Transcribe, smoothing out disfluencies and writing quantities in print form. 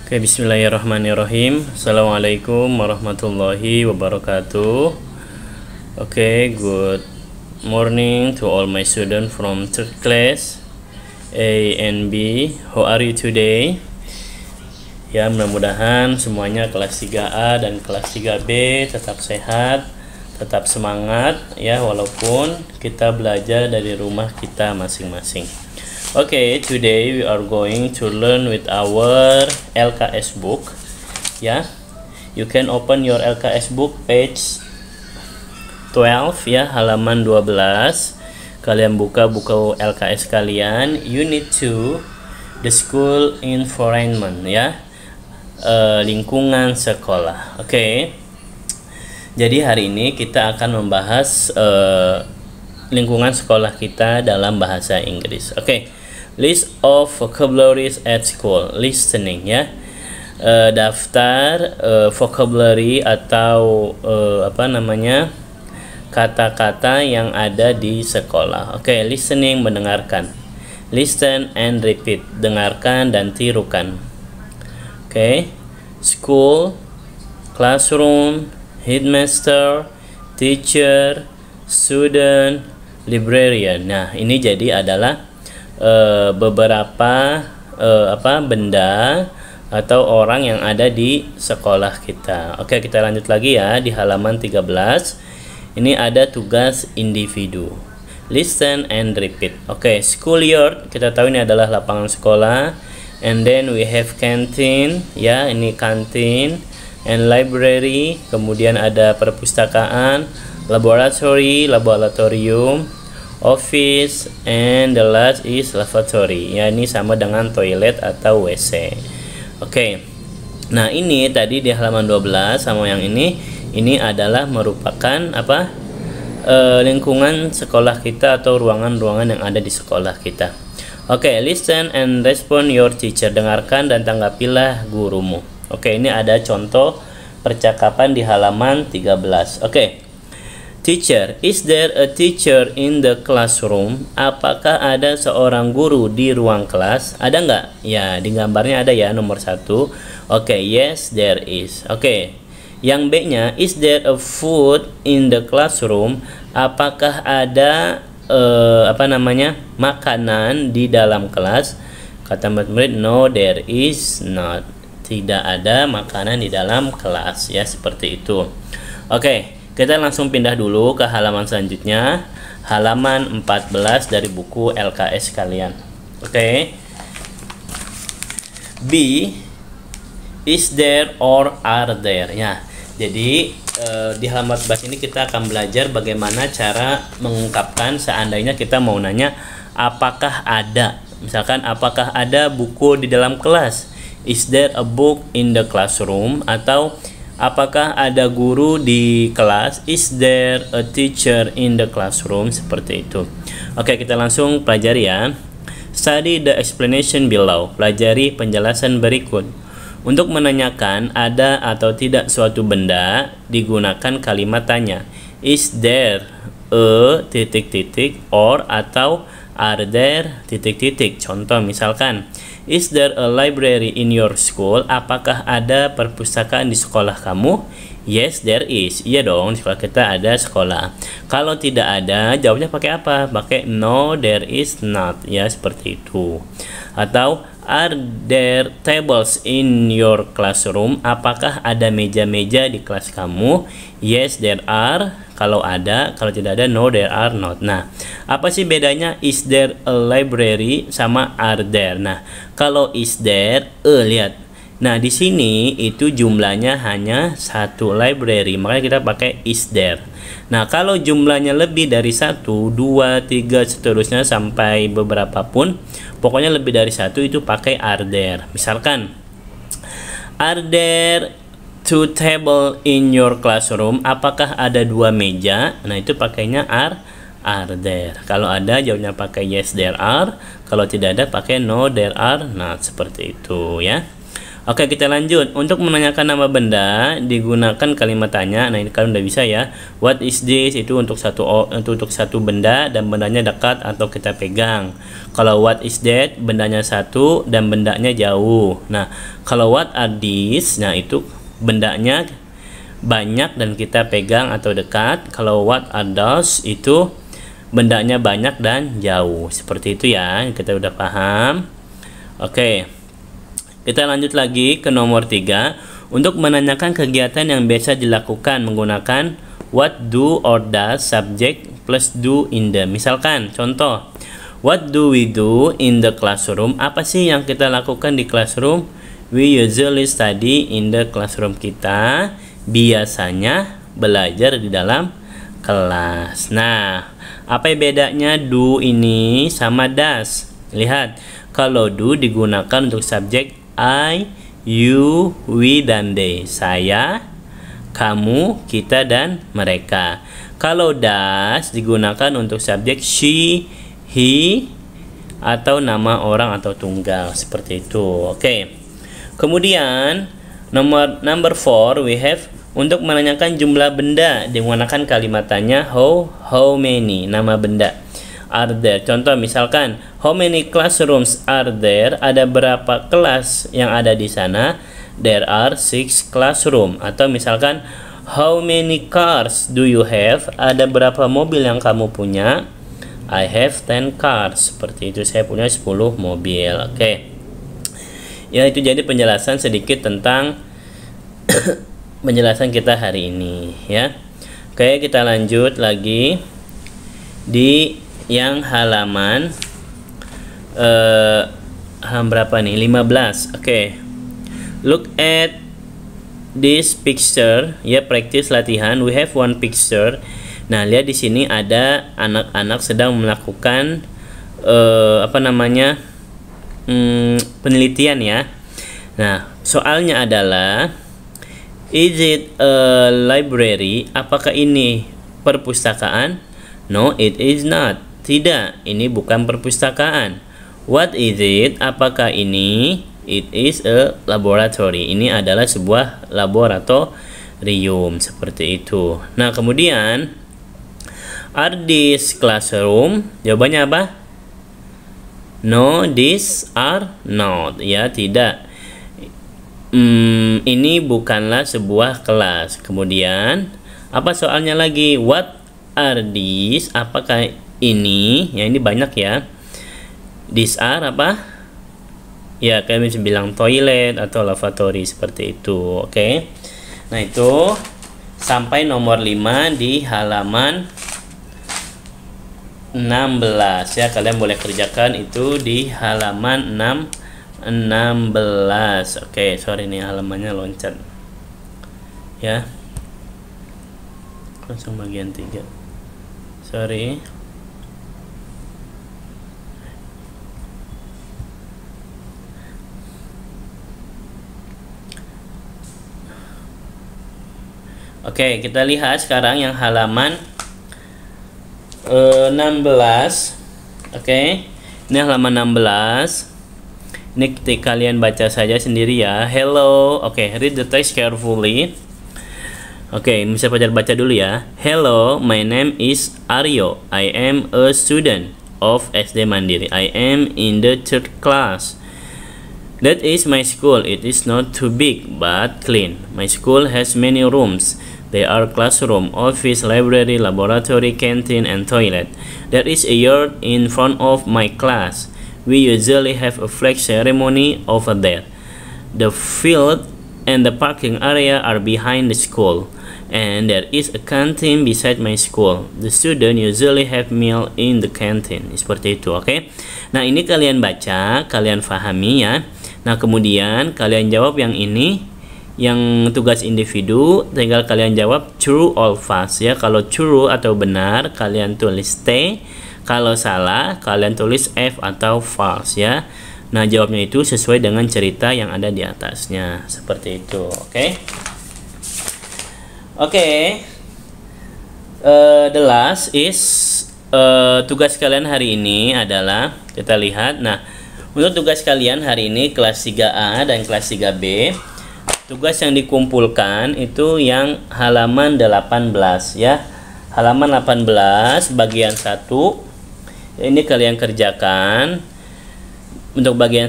Oke, bismillahirrahmanirrahim. Assalamualaikum warahmatullahi wabarakatuh. Oke, good morning to all my students from third class A and B. How are you today? Ya, mudah-mudahan semuanya kelas 3A dan kelas 3B tetap sehat, tetap semangat ya, walaupun kita belajar dari rumah kita masing-masing. Okay, today we are going to learn with our LKS book. Ya, you can open your LKS book page 12 ya, halaman 12. Kalian buka buku LKS kalian, unit 2, the school environment ya, lingkungan sekolah. Oke. Jadi hari ini kita akan membahas lingkungan sekolah kita dalam bahasa Inggris. Oke. List of vocabularies at school, listening ya, daftar vocabulary atau kata-kata yang ada di sekolah. Oke, listening, mendengarkan. Listen and repeat, dengarkan dan tirukan. Oke, school, classroom, headmaster, teacher, student, librarian. Nah, ini jadi adalah beberapa benda atau orang yang ada di sekolah kita. Oke, kita lanjut lagi ya di halaman 13. Ini ada tugas individu. Listen and repeat. Oke, schoolyard, kita tahu ini adalah lapangan sekolah. And then we have canteen, ya, ini kantin. And library, kemudian ada perpustakaan, laboratory, laboratorium, office, and the last is lavatory. Ya, ini sama dengan toilet atau WC. Oke. Nah, ini tadi di halaman 12 sama yang ini adalah merupakan lingkungan sekolah kita atau ruangan-ruangan yang ada di sekolah kita. Oke, listen and respond your teacher. Dengarkan dan tanggapilah gurumu. Oke, ini ada contoh percakapan di halaman 13. Oke. Teacher, is there a teacher in the classroom? Apakah ada seorang guru di ruang kelas? Ada nggak? Ya, di gambarnya ada ya, nomor 1. Oke, yes, there is. Oke, yang B-nya, is there a food in the classroom? Apakah ada makanan di dalam kelas? Kata murid, no, there is not. Tidak ada makanan di dalam kelas ya, seperti itu. Oke. Kita langsung pindah dulu ke halaman selanjutnya, halaman 14 dari buku LKS kalian. Oke. B, is there or are there? Ya, jadi di halaman 14 ini kita akan belajar bagaimana cara mengungkapkan seandainya kita mau nanya apakah ada. Misalkan, apakah ada buku di dalam kelas? Is there a book in the classroom? Atau apakah ada guru di kelas? Is there a teacher in the classroom? Seperti itu. Oke, kita langsung pelajari ya. Study the explanation below. Pelajari penjelasan berikut. Untuk menanyakan ada atau tidak suatu benda, digunakan kalimat tanya. Is there a ... or atau are there ... Contoh misalkan, is there a library in your school? Apakah ada perpustakaan di sekolah kamu? Yes, there is. Iya dong, di sekolah kita ada sekolah. Kalau tidak ada, jawabnya pakai apa? Pakai no, there is not. Ya, seperti itu. Atau, are there tables in your classroom? Apakah ada meja-meja di kelas kamu? Yes, there are. Kalau ada, kalau tidak ada, no, there are not. Nah, apa sih bedanya is there a library sama are there? Nah, kalau is there, lihat. Nah, di sini itu jumlahnya hanya satu library, makanya kita pakai is there. Nah, kalau jumlahnya lebih dari 1, 2, 3, seterusnya sampai beberapa pun, pokoknya lebih dari 1 itu pakai are there. Misalkan, are there 2 table in your classroom? Apakah ada 2 meja? Nah, itu pakainya are there. Kalau ada, jawabnya pakai yes, there are. Kalau tidak ada, pakai no, there are not. Seperti itu ya. Oke, kita lanjut. Untuk menanyakan nama benda digunakan kalimat tanya. Nah, ini kalian udah bisa ya. What is this? Itu untuk satu benda dan bendanya dekat atau kita pegang. Kalau what is that? Bendanya satu dan bendanya jauh. Nah, kalau what are these? Nah, itu bendanya banyak dan kita pegang atau dekat. Kalau what are those? Itu bendanya banyak dan jauh. Seperti itu ya. Kita udah paham. Oke. Kita lanjut lagi ke nomor 3. Untuk menanyakan kegiatan yang biasa dilakukan menggunakan what do or does subject plus do in the. Misalkan contoh, what do we do in the classroom? Apa sih yang kita lakukan di classroom? We usually study in the classroom. Kita biasanya belajar di dalam kelas. Nah, apa bedanya do ini sama does? Lihat, kalau do digunakan untuk subjek I, you, we, dan they. Saya, kamu, kita, dan mereka. Kalau does digunakan untuk subjek she, he, atau nama orang atau tunggal. Seperti itu. Oke. Kemudian number 4 we have untuk menanyakan jumlah benda digunakan kalimat tanya how many, nama benda. Are there. Contoh misalkan, how many classrooms are there? Ada berapa kelas yang ada di sana? There are 6 classroom. Atau misalkan, how many cars do you have? Ada berapa mobil yang kamu punya? I have 10 cars. Seperti itu, saya punya 10 mobil. Oke. Ya, itu jadi penjelasan sedikit tentang penjelasan kita hari ini ya. Oke, kita lanjut lagi di yang halaman berapa nih? 15. Oke. Look at this picture ya, practice latihan. We have one picture. Nah, lihat di sini ada anak-anak sedang melakukan penelitian ya. Nah, soalnya adalah is it a library? Apakah ini perpustakaan? No, it is not. Tidak, ini bukan perpustakaan. What is it? Apakah ini? It is a laboratory. Ini adalah sebuah laboratorium. Seperti itu. Nah, kemudian are these classroom? Jawabannya apa? No, these are not. Ya, tidak. Ini bukanlah sebuah kelas. Kemudian apa soalnya lagi? What are these? Apakah ini? Ya, ini banyak ya. These are apa? Ya, kalian bisa bilang toilet atau lavatory seperti itu. Oke. Nah, itu sampai nomor 5 di halaman 16 ya. Kalian boleh kerjakan itu di halaman 16. Oke, sorry nih halamannya loncat. Ya. Langsung bagian 3. Sorry. Oke, kita lihat sekarang yang halaman 16. Oke. Ini halaman 16. Ini kalian baca saja sendiri ya. Hello. Oke, read the text carefully. Oke, bisa baca dulu ya. Hello, my name is Aryo. I am a student of SD Mandiri. I am in the 3rd class. That is my school. It is not too big but clean. My school has many rooms. They are classroom, office, library, laboratory, canteen, and toilet. There is a yard in front of my class. We usually have a flag ceremony over there. The field and the parking area are behind the school. And there is a canteen beside my school. The student usually have meal in the canteen. Seperti itu, oke? Nah, ini kalian baca, kalian pahami ya. Nah, kemudian kalian jawab yang ini. Yang tugas individu, tinggal kalian jawab true or false ya. Kalau true atau benar, kalian tulis T. Kalau salah, kalian tulis F atau false ya. Nah, jawabnya itu sesuai dengan cerita yang ada di atasnya. Seperti itu, oke? Oke. The last is tugas kalian hari ini adalah kita lihat. Nah, Untuk tugas kalian hari ini kelas 3A dan kelas 3B, tugas yang dikumpulkan itu yang halaman 18 ya. Halaman 18 bagian 1. Ini kalian kerjakan. Untuk bagian